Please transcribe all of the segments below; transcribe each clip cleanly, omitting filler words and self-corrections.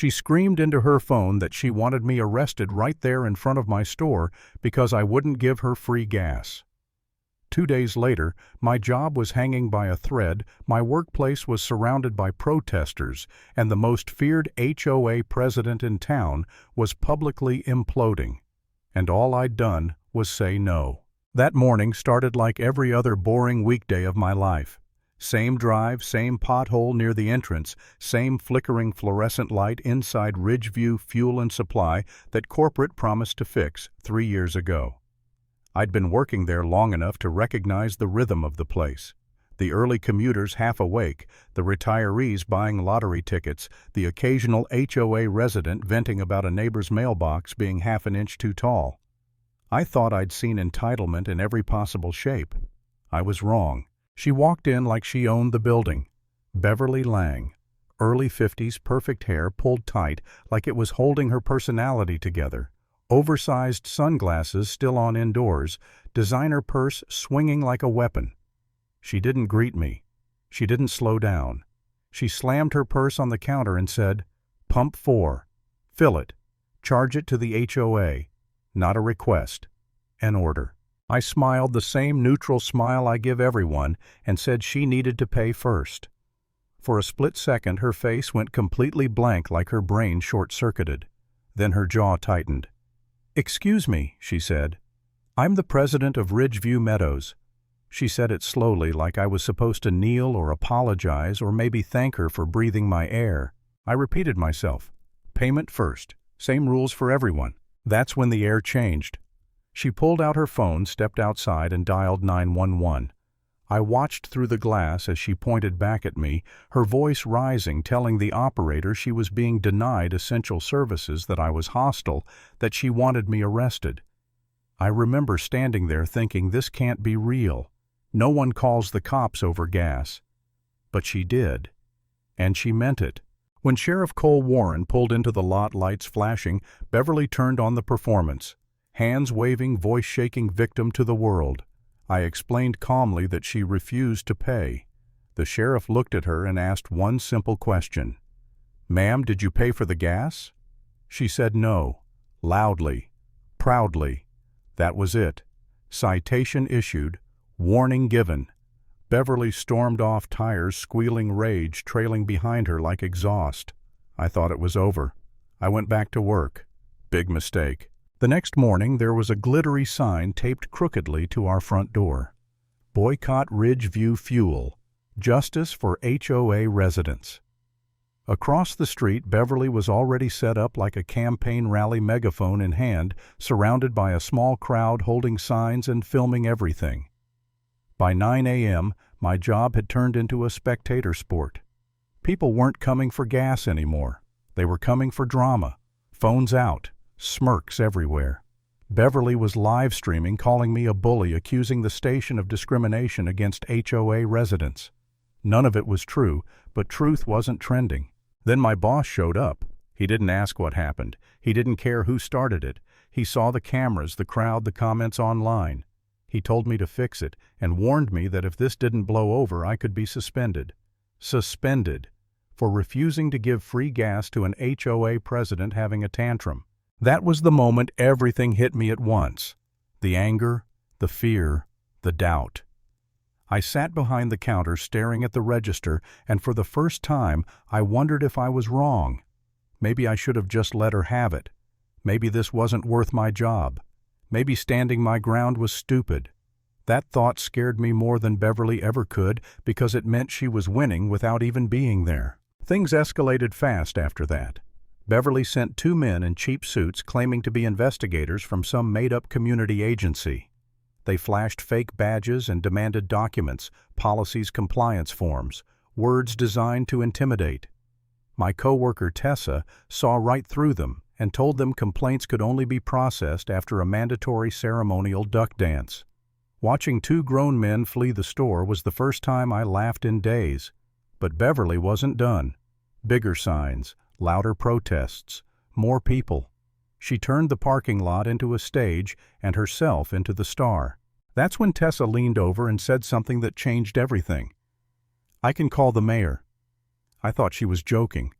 She screamed into her phone that she wanted me arrested right there in front of my store because I wouldn't give her free gas. 2 days later, my job was hanging by a thread, my workplace was surrounded by protesters, and the most feared HOA president in town was publicly imploding. And all I'd done was say no. That morning started like every other boring weekday of my life. Same drive, same pothole near the entrance, same flickering fluorescent light inside Ridgeview Fuel and Supply that corporate promised to fix 3 years ago. I'd been working there long enough to recognize the rhythm of the place. The early commuters half awake, the retirees buying lottery tickets, the occasional HOA resident venting about a neighbor's mailbox being half an inch too tall. I thought I'd seen entitlement in every possible shape. I was wrong. She walked in like she owned the building. Beverly Lang. Early 50s, perfect hair pulled tight like it was holding her personality together. Oversized sunglasses still on indoors, designer purse swinging like a weapon. She didn't greet me. She didn't slow down. She slammed her purse on the counter and said, "Pump 4. Fill it. Charge it to the HOA. Not a request. An order." I smiled the same neutral smile I give everyone and said she needed to pay first. For a split second, her face went completely blank like her brain short-circuited. Then her jaw tightened. "Excuse me," she said. "I'm the president of Ridgeview Meadows." She said it slowly like I was supposed to kneel or apologize or maybe thank her for breathing my air. I repeated myself. Payment first. Same rules for everyone. That's when the air changed. She pulled out her phone, stepped outside, and dialed 911. I watched through the glass as she pointed back at me, her voice rising, telling the operator she was being denied essential services, that I was hostile, that she wanted me arrested. I remember standing there thinking, this can't be real. No one calls the cops over gas. But she did. And she meant it. When Sheriff Cole Warren pulled into the lot, lights flashing, Beverly turned on the performance. Hands waving, voice shaking, victim to the world. I explained calmly that she refused to pay. The sheriff looked at her and asked one simple question. "Ma'am, did you pay for the gas?" She said no, loudly, proudly. That was it. Citation issued, warning given. Beverly stormed off, tires squealing, rage trailing behind her like exhaust. I thought it was over. I went back to work. Big mistake. The next morning there was a glittery sign taped crookedly to our front door. Boycott Ridgeview Fuel. Justice for HOA residents. Across the street, Beverly was already set up like a campaign rally, megaphone in hand, surrounded by a small crowd holding signs and filming everything. By 9 a.m., my job had turned into a spectator sport. People weren't coming for gas anymore. They were coming for drama. Phones out. Smirks everywhere. Beverly was live streaming, calling me a bully, accusing the station of discrimination against HOA residents. None of it was true, but truth wasn't trending. Then my boss showed up. He didn't ask what happened. He didn't care who started it. He saw the cameras, the crowd, the comments online. He told me to fix it and warned me that if this didn't blow over, I could be suspended. Suspended for refusing to give free gas to an HOA president having a tantrum. That was the moment everything hit me at once. The anger, the fear, the doubt. I sat behind the counter staring at the register, and for the first time I wondered if I was wrong. Maybe I should have just let her have it. Maybe this wasn't worth my job. Maybe standing my ground was stupid. That thought scared me more than Beverly ever could because it meant she was winning without even being there. Things escalated fast after that. Beverly sent 2 men in cheap suits claiming to be investigators from some made-up community agency. They flashed fake badges and demanded documents, policies, compliance forms, words designed to intimidate. My coworker Tessa saw right through them and told them complaints could only be processed after a mandatory ceremonial duck dance. Watching 2 grown men flee the store was the first time I laughed in days. But Beverly wasn't done. Bigger signs, louder protests, more people. She turned the parking lot into a stage and herself into the star. That's when Tessa leaned over and said something that changed everything. "I can call the mayor." I thought she was joking.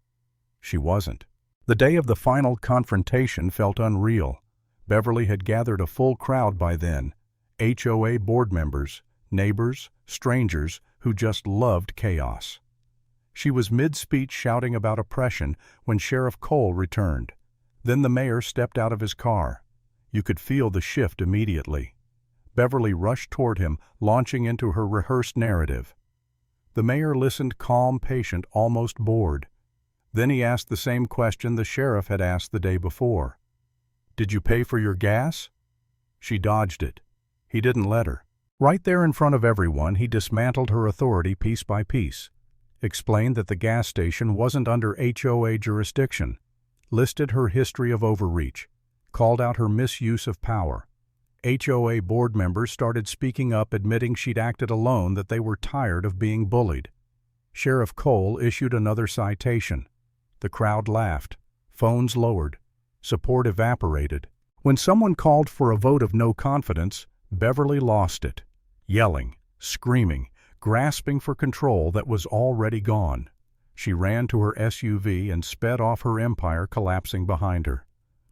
She wasn't. The day of the final confrontation felt unreal. Beverly had gathered a full crowd by then, HOA board members, neighbors, strangers who just loved chaos. She was mid-speech shouting about oppression when Sheriff Cole returned. Then the mayor stepped out of his car. You could feel the shift immediately. Beverly rushed toward him, launching into her rehearsed narrative. The mayor listened calm, patient, almost bored. Then he asked the same question the sheriff had asked the day before. "Did you pay for your gas?" She dodged it. He didn't let her. Right there in front of everyone, he dismantled her authority piece by piece, explained that the gas station wasn't under HOA jurisdiction, listed her history of overreach, called out her misuse of power. HOA board members started speaking up, admitting she'd acted alone, that they were tired of being bullied. Sheriff Cole issued another citation. The crowd laughed. Phones lowered. Support evaporated. When someone called for a vote of no confidence, Beverly lost it, yelling, screaming, grasping for control that was already gone. She ran to her SUV and sped off, her empire collapsing behind her.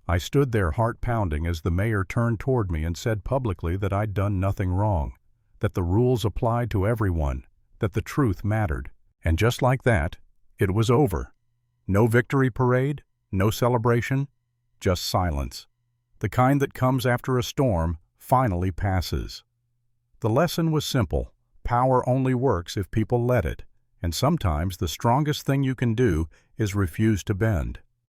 I stood there, heart pounding, as the mayor turned toward me and said publicly that I'd done nothing wrong, that the rules applied to everyone, that the truth mattered. And just like that, it was over. No victory parade, no celebration, just silence. The kind that comes after a storm finally passes. The lesson was simple. Power only works if people let it, and sometimes the strongest thing you can do is refuse to bend.